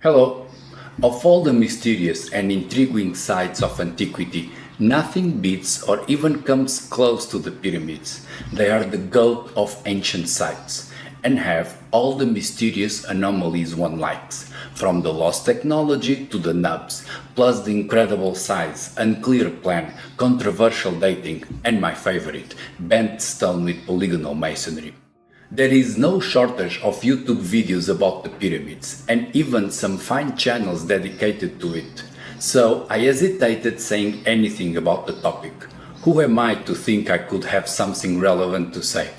Hello. Of all the mysterious and intriguing sites of antiquity, nothing beats or even comes close to the pyramids. They are the goat of ancient sites and have all the mysterious anomalies one likes, from the lost technology to the nubs, plus the incredible size, unclear plan, controversial dating, and my favorite, bent stone with polygonal masonry. There is no shortage of YouTube videos about the pyramids, and even some fine channels dedicated to it. So I hesitated saying anything about the topic. Who am I to think I could have something relevant to say?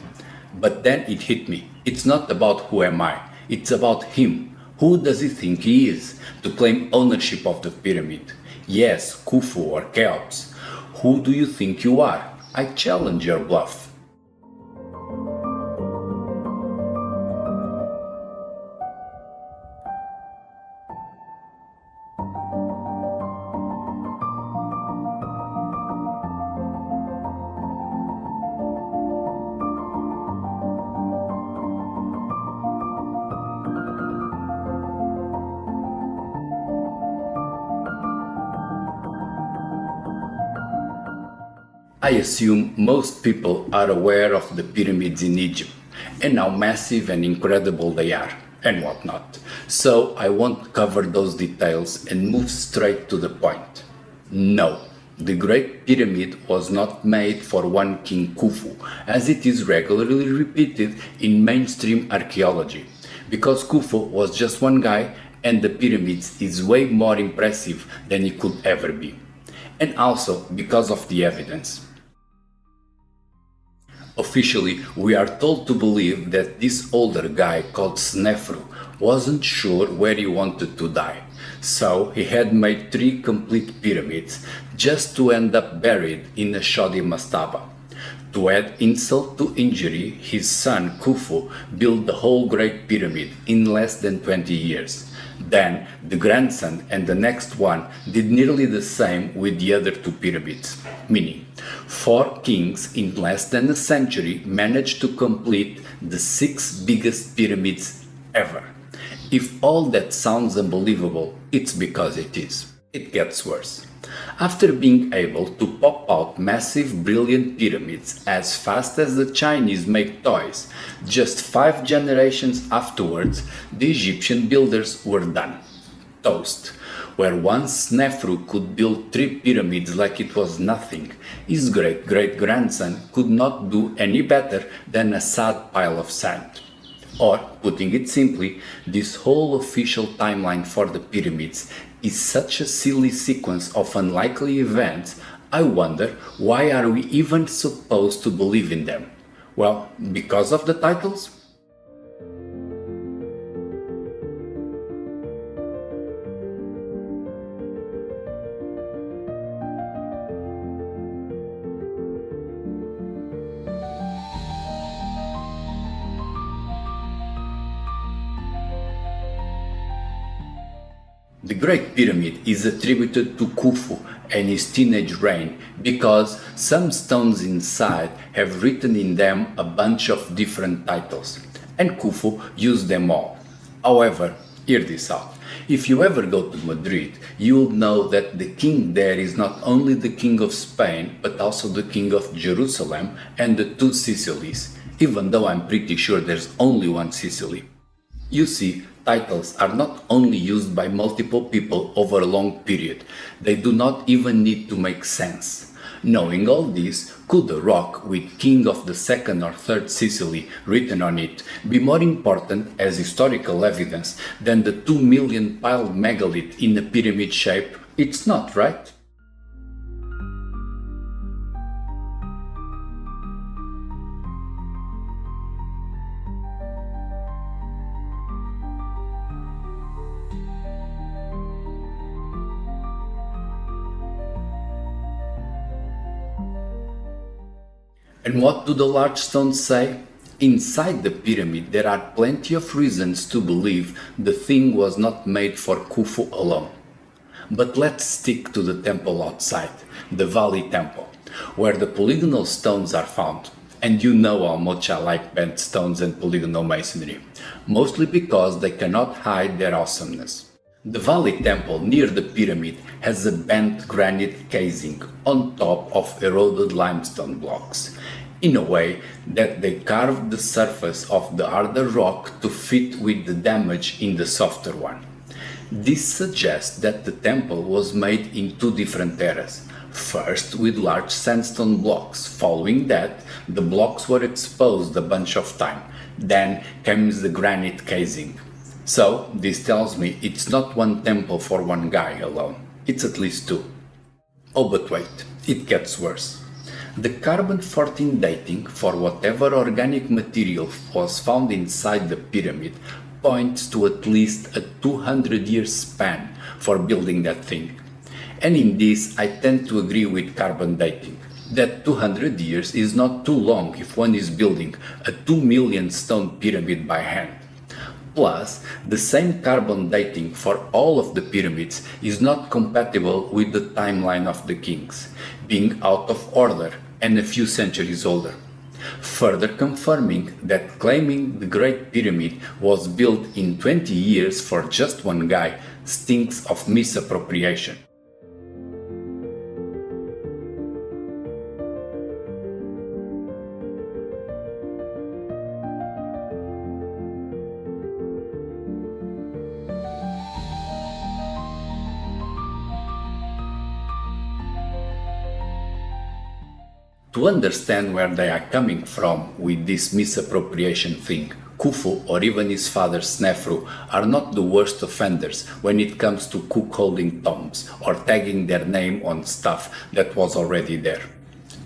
But then it hit me. It's not about who am I, it's about him. Who does he think he is to claim ownership of the pyramid? Yes, Khufo or Cheops. Who do you think you are? I challenge your bluff. I assume most people are aware of the pyramids in Egypt and how massive and incredible they are and whatnot. So I won't cover those details and move straight to the point. No, the Great Pyramid was not made for one King Khufu, as it is regularly repeated in mainstream archaeology, because Khufu was just one guy and the pyramids is way more impressive than it could ever be. And also because of the evidence. Officially, we are told to believe that this older guy called Snefru wasn't sure where he wanted to die, so he had made 3 complete pyramids just to end up buried in a shoddy mastaba. To add insult to injury, his son Khufo built the whole Great Pyramid in less than 20 years. Then the grandson and the next one did nearly the same with the other 2 pyramids, meaning 4 kings in less than a century managed to complete the 6 biggest pyramids ever. If all that sounds unbelievable, it's because it is. It gets worse. After being able to pop out massive, brilliant pyramids as fast as the Chinese make toys, just 5 generations afterwards, the Egyptian builders were done. Toast. Where once Snefru could build 3 pyramids like it was nothing, his great-great-grandson could not do any better than a sad pile of sand. Or, putting it simply, this whole official timeline for the pyramids is such a silly sequence of unlikely events, I wonder why are we even supposed to believe in them? Well, because of the titles? The Great Pyramid is attributed to Khufu and his teenage reign because some stones inside have written in them a bunch of different titles, and Khufu used them all. However, hear this out. If you ever go to Madrid, you'll know that the king there is not only the king of Spain, but also the king of Jerusalem and the 2 Sicilies, even though I'm pretty sure there's only one Sicily. You see, titles are not only used by multiple people over a long period, they do not even need to make sense. Knowing all this, could a rock with King of the 2nd or 3rd Sicily written on it be more important as historical evidence than the 2 million piled megalith in a pyramid shape? It's not, right? And what do the large stones say? Inside the pyramid there are plenty of reasons to believe the thing was not made for Khufu alone. But let's stick to the temple outside, the Valley Temple, where the polygonal stones are found. And you know how much I like bent stones and polygonal masonry, mostly because they cannot hide their awesomeness. The Valley Temple near the pyramid has a bent granite casing on top of eroded limestone blocks, in a way that they carved the surface of the harder rock to fit with the damage in the softer one. This suggests that the temple was made in two different eras. First with large sandstone blocks, following that the blocks were exposed a bunch of time, then came the granite casing. So this tells me it's not one temple for one guy alone, it's at least two. Oh but wait, it gets worse. The carbon-14 dating for whatever organic material was found inside the pyramid points to at least a 200-year span for building that thing. And in this I tend to agree with carbon dating. That 200 years is not too long if one is building a 2 million stone pyramid by hand. Plus, the same carbon dating for all of the pyramids is not compatible with the timeline of the kings, being out of order and a few centuries older. Further confirming that claiming the Great Pyramid was built in 20 years for just one guy stinks of misappropriation. To understand where they are coming from with this misappropriation thing, Khufo or even his father Snefru are not the worst offenders when it comes to cook-holding tombs or tagging their name on stuff that was already there.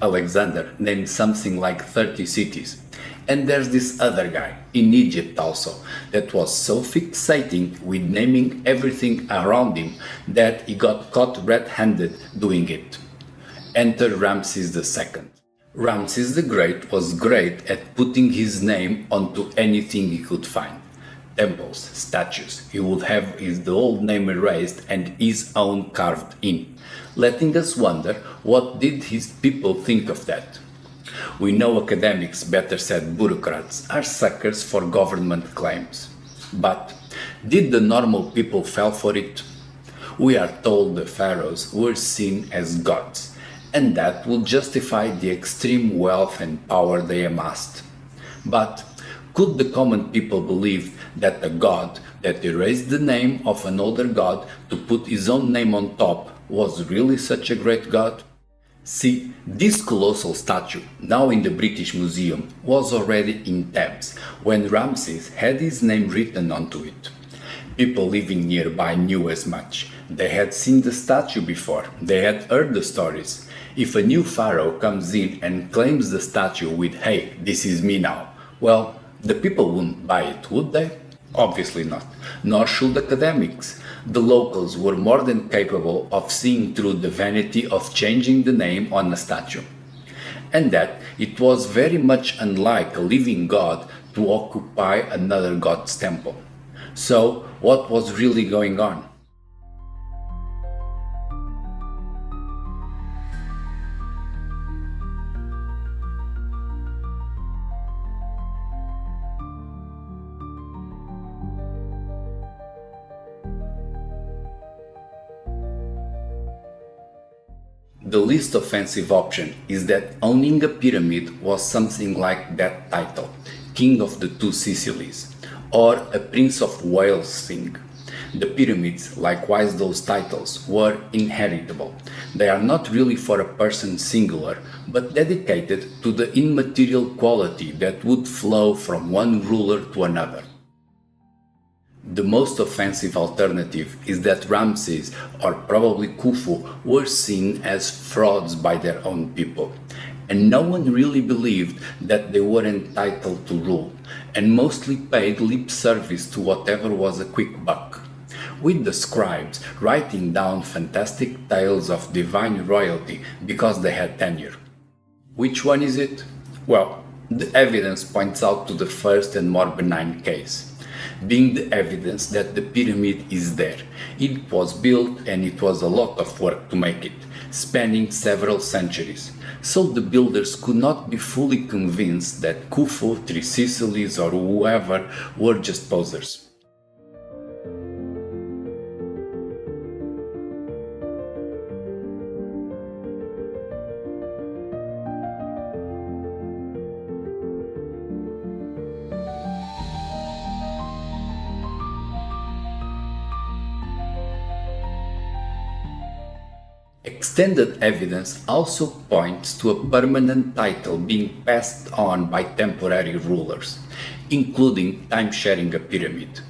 Alexander named something like 30 cities. And there's this other guy, in Egypt also, that was so fixating with naming everything around him that he got caught red-handed doing it. Enter Ramses II. Ramses the Great was great at putting his name onto anything he could find. Temples, statues, he would have his old name erased and his own carved in, letting us wonder what did his people think of that. We know academics, better said bureaucrats, are suckers for government claims. But did the normal people fall for it? We are told the pharaohs were seen as gods, and that would justify the extreme wealth and power they amassed. But could the common people believe that a god that erased the name of an older god to put his own name on top was really such a great god? See, this colossal statue, now in the British Museum, was already in Thebes when Ramses had his name written onto it. People living nearby knew as much. They had seen the statue before, they had heard the stories. If a new pharaoh comes in and claims the statue with "Hey, this is me now," well, the people wouldn't buy it, would they? Obviously not, nor should academics. The locals were more than capable of seeing through the vanity of changing the name on a statue. And that it was very much unlike a living god to occupy another god's temple. So, what was really going on? The least offensive option is that owning a pyramid was something like that title, King of the Two Sicilies, or a Prince of Wales thing. The pyramids, likewise those titles, were inheritable. They are not really for a person singular, but dedicated to the immaterial quality that would flow from one ruler to another. The most offensive alternative is that Ramses, or probably Khufo, were seen as frauds by their own people, and no one really believed that they were entitled to rule, and mostly paid lip service to whatever was a quick buck, with the scribes writing down fantastic tales of divine royalty because they had tenure. Which one is it? Well, the evidence points out to the first and more benign case, being the evidence that the pyramid is there. It was built and it was a lot of work to make it, spanning several centuries, so the builders could not be fully convinced that Khufo, Three Sicilies or whoever were just posers. Extended evidence also points to a permanent title being passed on by temporary rulers, including time-sharing a pyramid.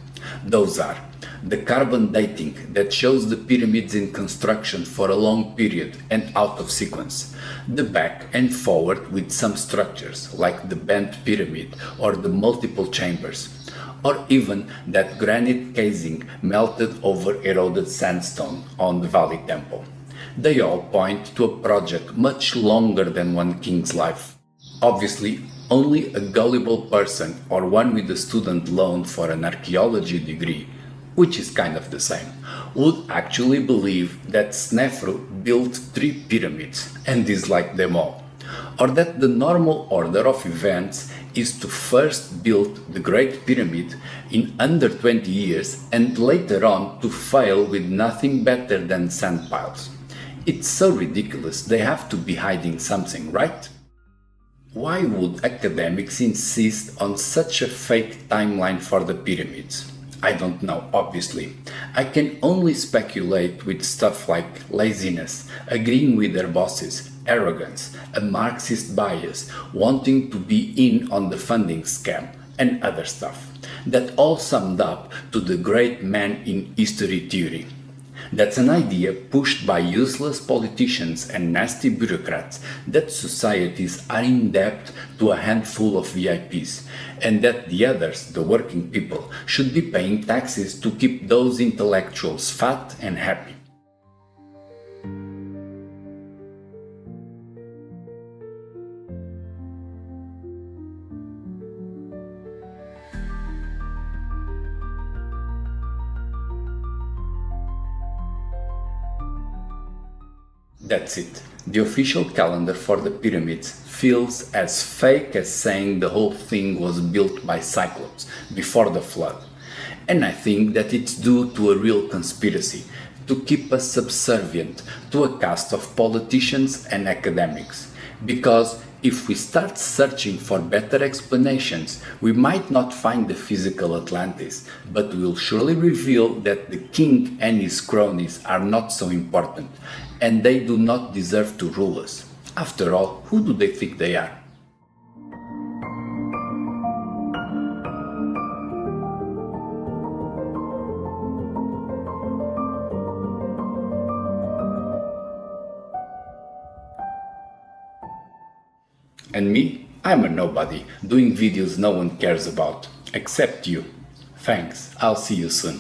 Those are the carbon dating that shows the pyramids in construction for a long period and out of sequence, the back and forward with some structures like the bent pyramid or the multiple chambers, or even that granite casing melted over eroded sandstone on the Valley Temple. They all point to a project much longer than one king's life. Obviously, only a gullible person or one with a student loan for an archaeology degree, which is kind of the same, would actually believe that Snefru built 3 pyramids and disliked them all, or that the normal order of events is to first build the Great Pyramid in under 20 years and later on to fail with nothing better than sand piles. It's so ridiculous, they have to be hiding something, right? Why would academics insist on such a fake timeline for the pyramids? I don't know, obviously. I can only speculate with stuff like laziness, agreeing with their bosses, arrogance, a Marxist bias, wanting to be in on the funding scam, and other stuff. That all summed up to the great man in history theory. That's an idea pushed by useless politicians and nasty bureaucrats that societies are in debt to a handful of VIPs, and that the others, the working people, should be paying taxes to keep those intellectuals fat and happy. That's it. The official calendar for the pyramids feels as fake as saying the whole thing was built by Cyclops before the flood. And I think that it's due to a real conspiracy to keep us subservient to a caste of politicians and academics. Because if we start searching for better explanations, we might not find the physical Atlantis, but we'll surely reveal that the king and his cronies are not so important, and they do not deserve to rule us. After all, who do they think they are? And me? I'm a nobody, doing videos no one cares about, except you. Thanks, I'll see you soon.